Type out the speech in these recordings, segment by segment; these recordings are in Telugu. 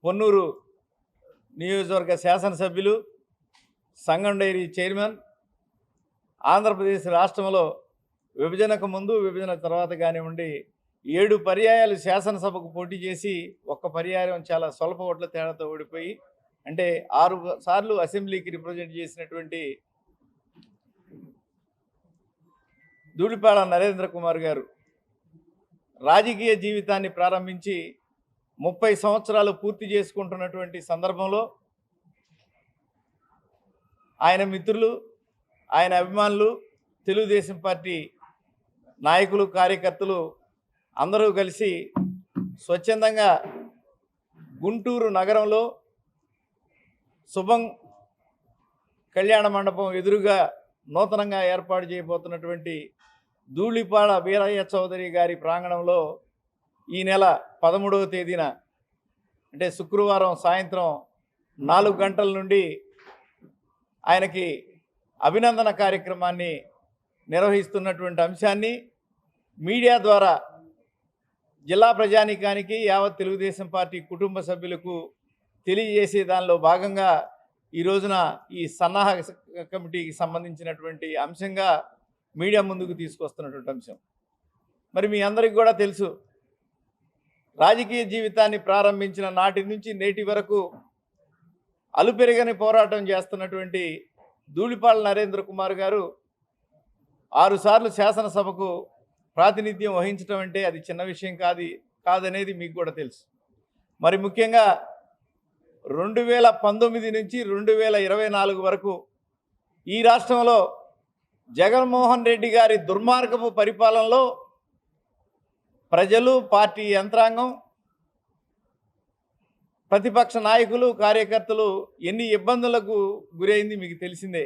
పొన్నూరు నియోజకవర్గ శాసనసభ్యులు, సంగం డైరీ చైర్మన్, ఆంధ్రప్రదేశ్ రాష్ట్రంలో విభజనకు ముందు విభజన తర్వాత కానివ్వండి 7 పర్యాయాలు శాసనసభకు పోటీ చేసి ఒక్క పర్యాయం చాలా స్వల్ప ఓట్ల తేడాతో ఓడిపోయి అంటే 6 సార్లు అసెంబ్లీకి రిప్రజెంట్ చేసినటువంటి ధూళిపాళ నరేంద్ర కుమార్ గారు రాజకీయ జీవితాన్ని ప్రారంభించి 30 సంవత్సరాలు పూర్తి చేసుకుంటున్నటువంటి సందర్భంలో ఆయన మిత్రులు, ఆయన అభిమానులు, తెలుగుదేశం పార్టీ నాయకులు, కార్యకర్తలు అందరూ కలిసి స్వచ్ఛందంగా గుంటూరు నగరంలో శుభం కళ్యాణ మండపం ఎదురుగా నూతనంగా ఏర్పాటు చేయబోతున్నటువంటి ధూళిపాళ వీరయ్య చౌదరి గారి ప్రాంగణంలో ఈ నెల 13వ తేదీన అంటే శుక్రవారం సాయంత్రం 4 గంటల నుండి ఆయనకి అభినందన కార్యక్రమాన్ని నిర్వహిస్తున్నటువంటి అంశాన్ని మీడియా ద్వారా జిల్లా ప్రజానీకానికి, యావత్ తెలుగుదేశం పార్టీ కుటుంబ సభ్యులకు తెలియజేసే దానిలో భాగంగా ఈ రోజున ఈ సన్నాహక కమిటీకి సంబంధించినటువంటి అంశంగా మీడియా ముందుకు తీసుకొస్తున్నటువంటి అంశం. మరి మీ అందరికీ కూడా తెలుసు, రాజకీయ జీవితాన్ని ప్రారంభించిన నాటి నుంచి నేటి వరకు అలుపెరగని పోరాటం చేస్తున్నటువంటి ధూళిపాళ నరేంద్ర కుమార్ గారు 6 సార్లు శాసనసభకు ప్రాతినిధ్యం వహించడం అంటే అది చిన్న విషయం కాదనేది మీకు కూడా తెలుసు. మరి ముఖ్యంగా 2019 నుంచి 2024 వరకు ఈ రాష్ట్రంలో జగన్మోహన్ రెడ్డి గారి దుర్మార్గపు పరిపాలనలో ప్రజలు, పార్టీ యంత్రాంగం, ప్రతిపక్ష నాయకులు, కార్యకర్తలు ఎన్ని ఇబ్బందులకు గురైంది మీకు తెలిసిందే.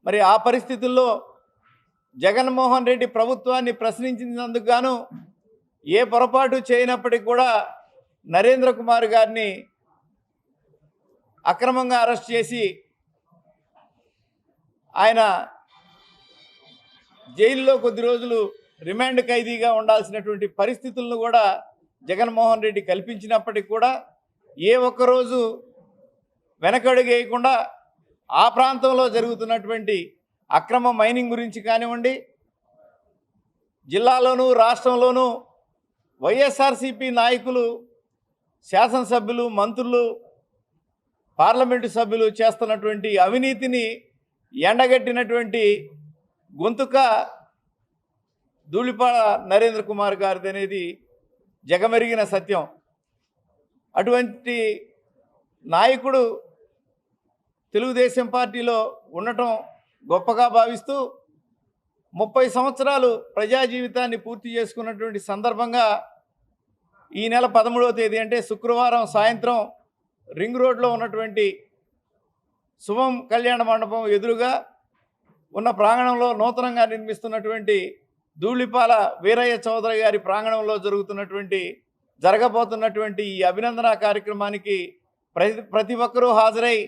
మరి ఆ పరిస్థితుల్లో జగన్మోహన్ రెడ్డి ప్రభుత్వాన్ని ప్రశ్నించినందుకు గాను ఏ పొరపాటు చేయనప్పటికీ కూడా నరేంద్ర కుమార్ గారిని అక్రమంగా అరెస్ట్ చేసి ఆయన జైల్లో కొద్ది రోజులు రిమాండ్ ఖైదీగా ఉండాల్సినటువంటి పరిస్థితులను కూడా జగన్మోహన్ రెడ్డి కల్పించినప్పటికీ కూడా ఏ ఒక్కరోజు వెనకడుగేయకుండా ఆ ప్రాంతంలో జరుగుతున్నటువంటి అక్రమ మైనింగ్ గురించి కానివ్వండి, జిల్లాలోనూ రాష్ట్రంలోనూ వైఎస్ఆర్సీపీ నాయకులు, శాసనసభ్యులు, మంత్రులు, పార్లమెంటు సభ్యులు చేస్తున్నటువంటి అవినీతిని ఎండగట్టినటువంటి గొంతుక ధూళిపాళ నరేంద్ర కుమార్ గారిది అనేది జగమెరిగిన సత్యం. అటువంటి నాయకుడు తెలుగుదేశం పార్టీలో ఉండటం గొప్పగా భావిస్తూ 30 సంవత్సరాలు ప్రజా జీవితాన్ని పూర్తి చేసుకున్నటువంటి సందర్భంగా ఈ నెల 13వ తేదీ అంటే శుక్రవారం సాయంత్రం రింగ్ రోడ్లో ఉన్నటువంటి శుభం కళ్యాణ మండపం ఎదురుగా ఉన్న ప్రాంగణంలో నూతనంగా నిర్మిస్తున్నటువంటి ధూళిపాళ వీరయ్య చౌదరి గారి ప్రాంగణంలో జరగబోతున్నటువంటి ఈ అభినందన కార్యక్రమానికి ప్రతి ఒక్కరూ హాజరై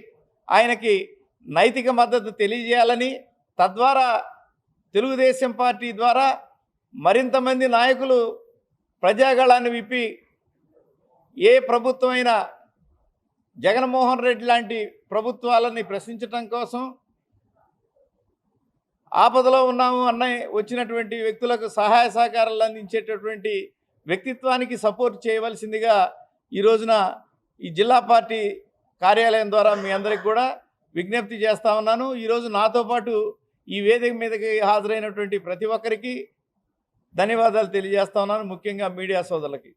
ఆయనకి నైతిక మద్దతు తెలియజేయాలని, తద్వారా తెలుగుదేశం పార్టీ ద్వారా మరింతమంది నాయకులు ప్రజాగళాన్ని విప్పి ఏ ప్రభుత్వమైనా జగన్మోహన్ రెడ్డి లాంటి ప్రభుత్వాలని ప్రశ్నించటం కోసం, ఆపదలో ఉన్నాము వచ్చినటువంటి వ్యక్తులకు సహాయ సహకారాలు అందించేటటువంటి వ్యక్తిత్వానికి సపోర్ట్ చేయవలసిందిగా ఈ రోజున ఈ జిల్లా పార్టీ కార్యాలయం ద్వారా మీ అందరికి కూడా విజ్ఞప్తి చేస్తా ఉన్నాను. ఈరోజు నాతో పాటు ఈ వేదిక మీదకి హాజరైనటువంటి ప్రతి ఒక్కరికి ధన్యవాదాలు తెలియజేస్తా ఉన్నాను, ముఖ్యంగా మీడియా సోదరులకి.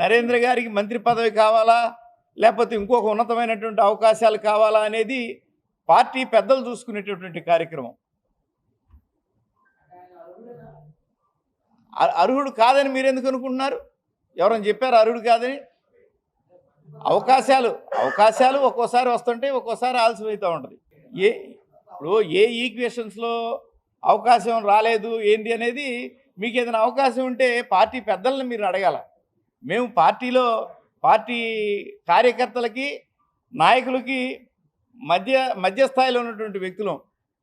నరేంద్ర గారికి మంత్రి పదవి కావాలా లేకపోతే ఇంకొక ఉన్నతమైనటువంటి అవకాశాలు కావాలా అనేది పార్టీ పెద్దలు చూసుకునేటటువంటి కార్యక్రమం. అర్హుడు కాదని మీరు ఎందుకు అనుకుంటున్నారు? ఎవరైనా చెప్పారు అర్హుడు కాదని? అవకాశాలు ఒక్కోసారి వస్తుంటాయి, ఒక్కోసారి ఆలస్యమవుతూ ఉంటుంది. ఇప్పుడు ఏ ఈక్వేషన్స్లో అవకాశం రాలేదు ఏంటి అనేది మీకు ఏదైనా అవకాశం ఉంటే పార్టీ పెద్దలను మీరు అడగాల. మేము పార్టీ కార్యకర్తలకి, నాయకులకి మధ్యస్థాయిలో ఉన్నటువంటి వ్యక్తులం.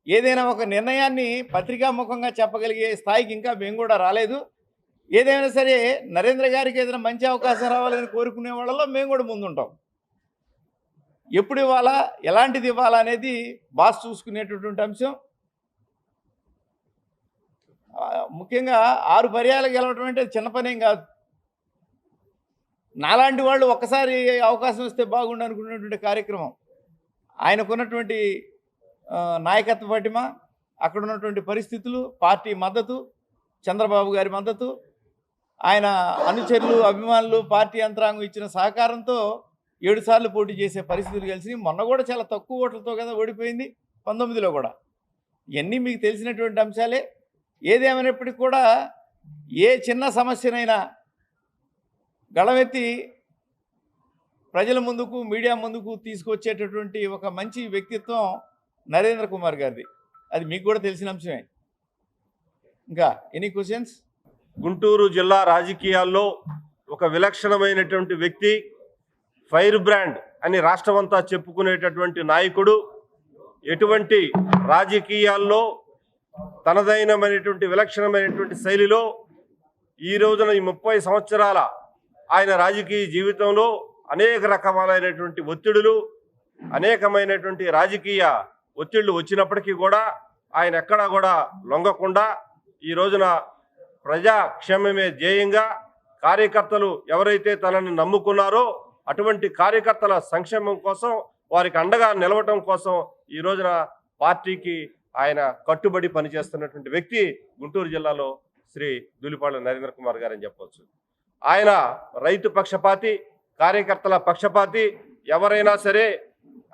ఏదైనా ఒక నిర్ణయాన్ని పత్రికాముఖంగా చెప్పగలిగే స్థాయికి ఇంకా మేము కూడా రాలేదు. ఏదైనా సరే నరేంద్ర గారికి ఏదైనా మంచి అవకాశం రావాలని కోరుకునే వాళ్ళలో మేము కూడా ముందుంటాం. ఎప్పుడు ఇవ్వాలా, ఎలాంటిది ఇవ్వాలా అనేది బాస్ చూసుకునేటటువంటి అంశం. ముఖ్యంగా 6 పర్యాలు గెలవడం అంటే చిన్న పనేం కాదు. నాలాంటి వాళ్ళు ఒక్కసారి అవకాశం వస్తే బాగుండు అనుకునేటువంటి కార్యక్రమం. ఆయనకున్నటువంటి నాయకత్వ పటిమ, అక్కడ ఉన్నటువంటి పరిస్థితులు, పార్టీ మద్దతు, చంద్రబాబు గారి మద్దతు, ఆయన అనుచరులు, అభిమానులు, పార్టీ యంత్రాంగం ఇచ్చిన సహకారంతో 7 సార్లు పోటీ చేసే పరిస్థితులు కలిసి మొన్న కూడా చాలా తక్కువ ఓట్లతో కదా ఓడిపోయింది, 19లో కూడా. ఇవన్నీ మీకు తెలిసినటువంటి అంశాలే. ఏదేమైనప్పటికీ కూడా ఏ చిన్న సమస్యనైనా గళమెత్తి ప్రజల ముందుకు, మీడియా ముందుకు తీసుకొచ్చేటటువంటి ఒక మంచి వ్యక్తిత్వం నరేంద్ర కుమార్ గారిది. అది మీకు కూడా తెలిసిన అంశమే. ఇంకా ఎనీ క్వశ్చన్స్? గుంటూరు జిల్లా రాజకీయాల్లో ఒక విలక్షణమైనటువంటి వ్యక్తి, ఫైర్ బ్రాండ్ అని రాష్ట్రమంతా చెప్పుకునేటటువంటి నాయకుడు, ఎటువంటి రాజకీయాల్లో తనదైనమైనటువంటి విలక్షణమైనటువంటి శైలిలో ఈ రోజున ఈ 30 సంవత్సరాల ఆయన రాజకీయ జీవితంలో అనేక రకమైనటువంటి ఒత్తిడులు, అనేకమైనటువంటి రాజకీయ ఒత్తిళ్లు వచ్చినప్పటికీ కూడా ఆయన ఎక్కడా కూడా లొంగకుండా ఈ రోజున ప్రజాక్షేమమే ధ్యేయంగా కార్యకర్తలు ఎవరైతే తనని నమ్ముకున్నారో అటువంటి కార్యకర్తల సంక్షేమం కోసం, వారికి అండగా నిలవటం కోసం ఈ రోజున పార్టీకి ఆయన కట్టుబడి పనిచేస్తున్నటువంటి వ్యక్తి గుంటూరు జిల్లాలో శ్రీ ధూళిపాళ్ల నరేంద్ర కుమార్ గారు అని చెప్పవచ్చు. ఆయన రైతు పక్షపాతి, కార్యకర్తల పక్షపాతి. ఎవరైనా సరే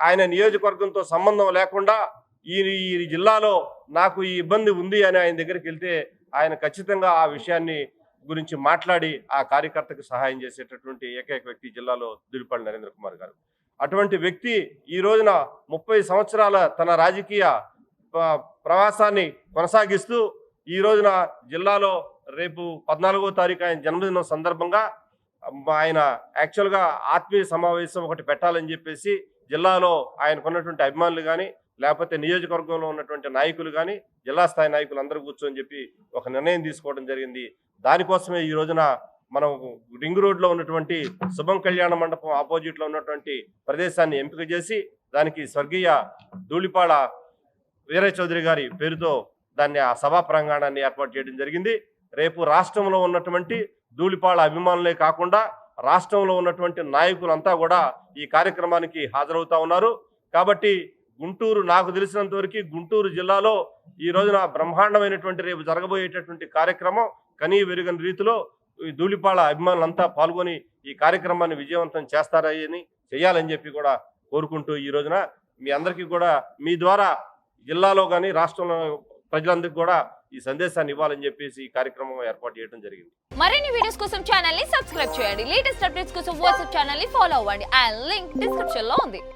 ఆయన నియోజకవర్గంతో సంబంధం లేకుండా ఈ జిల్లాలో నాకు ఈ ఇబ్బంది ఉంది అని ఆయన దగ్గరికి వెళ్తే ఆయన ఖచ్చితంగా ఆ విషయాన్ని గురించి మాట్లాడి ఆ కార్యకర్తకు సహాయం చేసేటటువంటి ఏకైక వ్యక్తి జిల్లాలో ధూళిపాళ్ల నరేంద్ర కుమార్ గారు. అటువంటి వ్యక్తి ఈ రోజున 30 సంవత్సరాల తన రాజకీయ ప్రవాసాన్ని కొనసాగిస్తూ ఈ రోజున జిల్లాలో రేపు 14వ తారీఖు ఆయన జన్మదినం సందర్భంగా ఆయన యాక్చువల్గా ఆత్మీయ సమావేశం ఒకటి పెట్టాలని చెప్పేసి జిల్లాలో ఆయనకున్నటువంటి అభిమానులు కానీ, లేకపోతే నియోజకవర్గంలో ఉన్నటువంటి నాయకులు కానీ, జిల్లా స్థాయి నాయకులు అందరూ కూర్చొని చెప్పి ఒక నిర్ణయం తీసుకోవడం జరిగింది. దానికోసమే ఈ రోజున మనం రింగ్ రోడ్లో ఉన్నటువంటి శుభం కళ్యాణ మండపం ఆపోజిట్లో ఉన్నటువంటి ప్రదేశాన్ని ఎంపిక చేసి దానికి స్వర్గీయ ధూళిపాళ వీరయ్య చౌదరి గారి పేరుతో దాన్ని ఆ సభా ప్రాంగణాన్ని ఏర్పాటు చేయడం జరిగింది. రేపు రాష్ట్రంలో ఉన్నటువంటి ధూళిపాళ అభిమానులే కాకుండా రాష్ట్రంలో ఉన్నటువంటి నాయకులంతా కూడా ఈ కార్యక్రమానికి హాజరవుతా ఉన్నారు. కాబట్టి గుంటూరు, నాకు తెలిసినంత వరకు గుంటూరు జిల్లాలో ఈ రోజున బ్రహ్మాండమైనటువంటి రేపు జరగబోయేటటువంటి కార్యక్రమం కనీ వెరుగని రీతిలో ఈ ధూళిపాళ అభిమానులంతా పాల్గొని ఈ కార్యక్రమాన్ని విజయవంతం చేయాలని చెప్పి కూడా కోరుకుంటూ ఈ రోజున మీ అందరికీ కూడా మీ ద్వారా జిల్లాలో కానీ రాష్ట్రంలో ప్రజలందరికీ కూడా ఈ సందేశాన్ని ఇవ్వాలని చెప్పేసి ఈ కార్యక్రమం ఏర్పాటు చేయడం జరిగింది. మరిన్ని వీడియోస్ కోసం ఛానల్ ని సబ్స్క్రైబ్ చేయండి. లేటెస్ట్ అప్డేట్స్ కోసం వాట్సాప్ ఛానల్ ని ఫాలో అవ్వండి. ఆ లింక్ డిస్క్రిప్షన్ లో ఉంది.